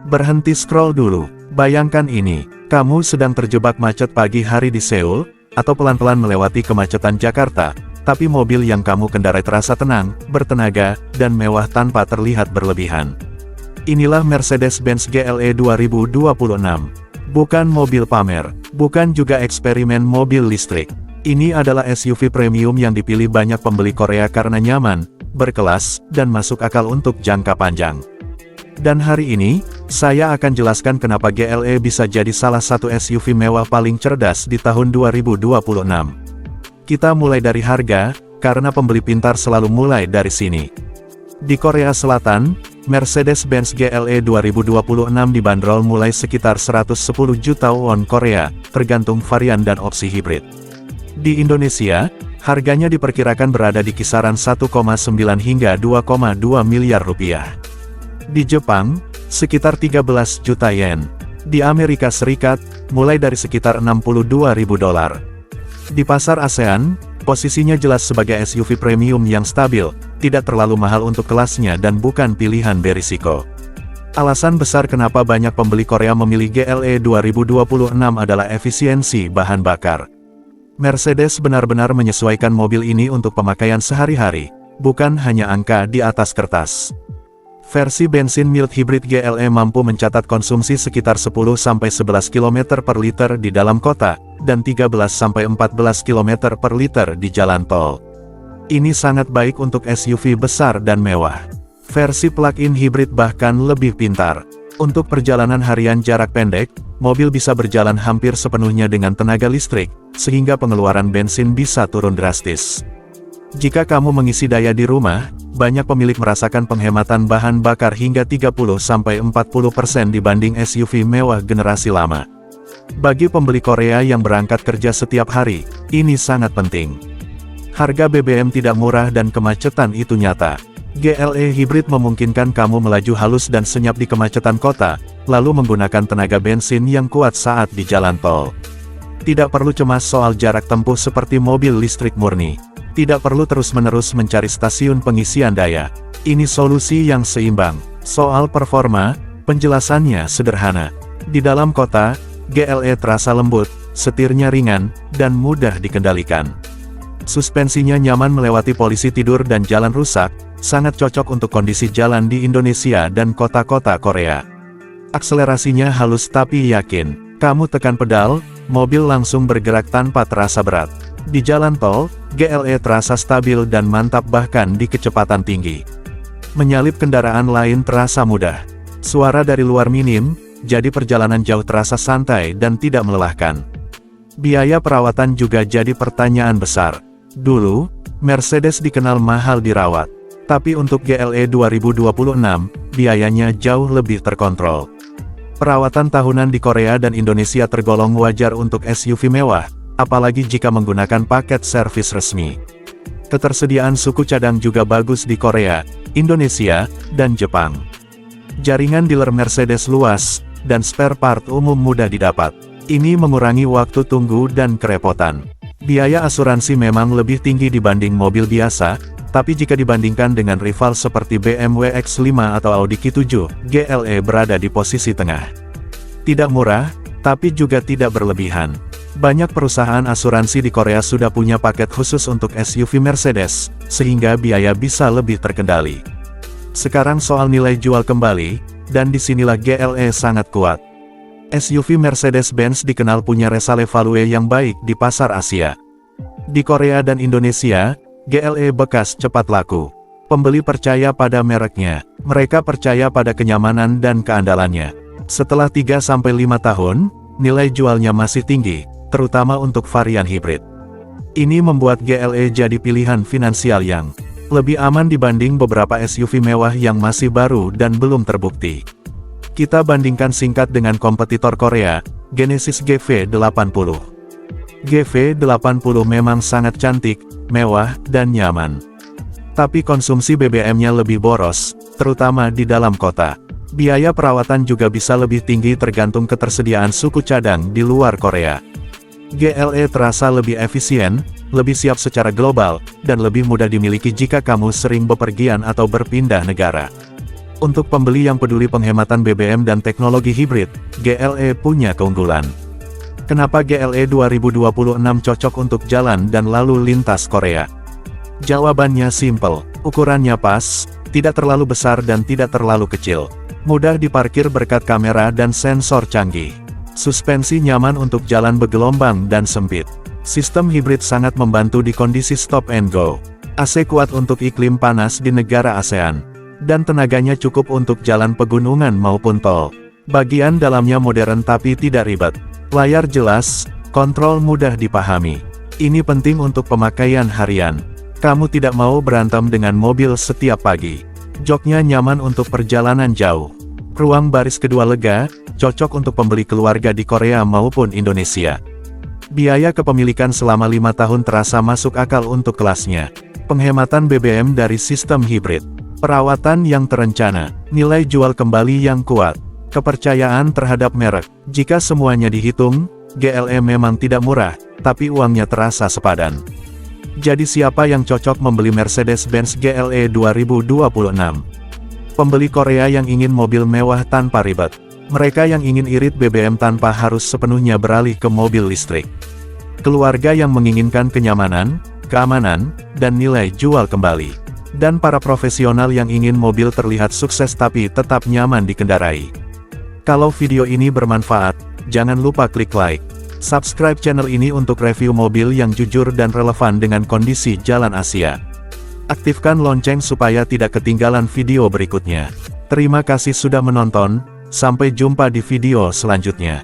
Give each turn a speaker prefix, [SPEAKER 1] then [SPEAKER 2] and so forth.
[SPEAKER 1] Berhenti scroll dulu. Bayangkan ini, kamu sedang terjebak macet pagi hari di Seoul, atau pelan-pelan melewati kemacetan Jakarta, tapi mobil yang kamu kendarai terasa tenang, bertenaga, dan mewah tanpa terlihat berlebihan. Inilah Mercedes-Benz GLE 2026. Bukan mobil pamer, bukan juga eksperimen mobil listrik. Ini adalah SUV premium yang dipilih banyak pembeli Korea karena nyaman, berkelas, dan masuk akal untuk jangka panjang. Dan hari ini, saya akan jelaskan kenapa GLE bisa jadi salah satu SUV mewah paling cerdas di tahun 2026. Kita mulai dari harga, karena pembeli pintar selalu mulai dari sini. Di Korea Selatan, Mercedes-Benz GLE 2026 dibanderol mulai sekitar 110 juta won Korea, tergantung varian dan opsi hibrid. Di Indonesia, harganya diperkirakan berada di kisaran 1,9 hingga 2,2 miliar rupiah. Di Jepang, sekitar 13 juta yen. Di Amerika Serikat, mulai dari sekitar 62 ribu dolar. Di pasar ASEAN, posisinya jelas sebagai SUV premium yang stabil, tidak terlalu mahal untuk kelasnya dan bukan pilihan berisiko. Alasan besar kenapa banyak pembeli Korea memilih GLE 2026 adalah efisiensi bahan bakar. Mercedes benar-benar menyesuaikan mobil ini untuk pemakaian sehari-hari, bukan hanya angka di atas kertas. Versi bensin mild hybrid GLE mampu mencatat konsumsi sekitar 10-11 km per liter di dalam kota, dan 13-14 km per liter di jalan tol. Ini sangat baik untuk SUV besar dan mewah. Versi plug-in hybrid bahkan lebih pintar. Untuk perjalanan harian jarak pendek, mobil bisa berjalan hampir sepenuhnya dengan tenaga listrik, sehingga pengeluaran bensin bisa turun drastis. Jika kamu mengisi daya di rumah, banyak pemilik merasakan penghematan bahan bakar hingga 30-40% dibanding SUV mewah generasi lama. Bagi pembeli Korea yang berangkat kerja setiap hari, ini sangat penting. Harga BBM tidak murah dan kemacetan itu nyata. GLE hybrid memungkinkan kamu melaju halus dan senyap di kemacetan kota, lalu menggunakan tenaga bensin yang kuat saat di jalan tol. Tidak perlu cemas soal jarak tempuh seperti mobil listrik murni. Tidak perlu terus-menerus mencari stasiun pengisian daya. Ini solusi yang seimbang. Soal performa, penjelasannya sederhana. Di dalam kota, GLE terasa lembut, setirnya ringan, dan mudah dikendalikan. Suspensinya nyaman melewati polisi tidur dan jalan rusak, sangat cocok untuk kondisi jalan di Indonesia dan kota-kota Korea. Akselerasinya halus tapi yakin. Kamu tekan pedal, mobil langsung bergerak tanpa terasa berat. Di jalan tol, GLE terasa stabil dan mantap bahkan di kecepatan tinggi. Menyalip kendaraan lain terasa mudah. Suara dari luar minim, jadi perjalanan jauh terasa santai dan tidak melelahkan. Biaya perawatan juga jadi pertanyaan besar. Dulu, Mercedes dikenal mahal dirawat. Tapi untuk GLE 2026, biayanya jauh lebih terkontrol. Perawatan tahunan di Korea dan Indonesia tergolong wajar untuk SUV mewah, apalagi jika menggunakan paket servis resmi. Ketersediaan suku cadang juga bagus di Korea, Indonesia, dan Jepang. Jaringan dealer Mercedes luas, dan spare part umum mudah didapat. Ini mengurangi waktu tunggu dan kerepotan. Biaya asuransi memang lebih tinggi dibanding mobil biasa, tapi jika dibandingkan dengan rival seperti BMW X5 atau Audi Q7, GLE berada di posisi tengah. Tidak murah, tapi juga tidak berlebihan. Banyak perusahaan asuransi di Korea sudah punya paket khusus untuk SUV Mercedes, sehingga biaya bisa lebih terkendali. Sekarang soal nilai jual kembali, dan disinilah GLE sangat kuat. SUV Mercedes-Benz dikenal punya resale value yang baik di pasar Asia. Di Korea dan Indonesia, GLE bekas cepat laku. Pembeli percaya pada mereknya, mereka percaya pada kenyamanan dan keandalannya. Setelah 3-5 tahun, nilai jualnya masih tinggi, terutama untuk varian hibrid. Ini membuat GLE jadi pilihan finansial yang lebih aman dibanding beberapa SUV mewah yang masih baru dan belum terbukti. Kita bandingkan singkat dengan kompetitor Korea, Genesis GV80. GV80 memang sangat cantik, mewah, dan nyaman. Tapi konsumsi BBM-nya lebih boros, terutama di dalam kota. Biaya perawatan juga bisa lebih tinggi tergantung ketersediaan suku cadang di luar Korea. GLE terasa lebih efisien, lebih siap secara global, dan lebih mudah dimiliki jika kamu sering bepergian atau berpindah negara. Untuk pembeli yang peduli penghematan BBM dan teknologi hibrid, GLE punya keunggulan. Kenapa GLE 2026 cocok untuk jalan dan lalu lintas Korea? Jawabannya simple, ukurannya pas, tidak terlalu besar dan tidak terlalu kecil. Mudah diparkir berkat kamera dan sensor canggih. Suspensi nyaman untuk jalan bergelombang dan sempit. Sistem hibrid sangat membantu di kondisi stop and go. AC kuat untuk iklim panas di negara ASEAN. Dan tenaganya cukup untuk jalan pegunungan maupun tol. Bagian dalamnya modern tapi tidak ribet. Layar jelas, kontrol mudah dipahami. Ini penting untuk pemakaian harian. Kamu tidak mau berantem dengan mobil setiap pagi. Joknya nyaman untuk perjalanan jauh. Ruang baris kedua lega, cocok untuk pembeli keluarga di Korea maupun Indonesia. Biaya kepemilikan selama 5 tahun terasa masuk akal untuk kelasnya. Penghematan BBM dari sistem hibrid. Perawatan yang terencana. Nilai jual kembali yang kuat. Kepercayaan terhadap merek. Jika semuanya dihitung, GLE memang tidak murah, tapi uangnya terasa sepadan. Jadi siapa yang cocok membeli Mercedes-Benz GLE 2026? Pembeli Korea yang ingin mobil mewah tanpa ribet. Mereka yang ingin irit BBM tanpa harus sepenuhnya beralih ke mobil listrik. Keluarga yang menginginkan kenyamanan, keamanan, dan nilai jual kembali. Dan para profesional yang ingin mobil terlihat sukses tapi tetap nyaman dikendarai. Kalau video ini bermanfaat, jangan lupa klik like. Subscribe channel ini untuk review mobil yang jujur dan relevan dengan kondisi jalan Asia. Aktifkan lonceng supaya tidak ketinggalan video berikutnya. Terima kasih sudah menonton, sampai jumpa di video selanjutnya.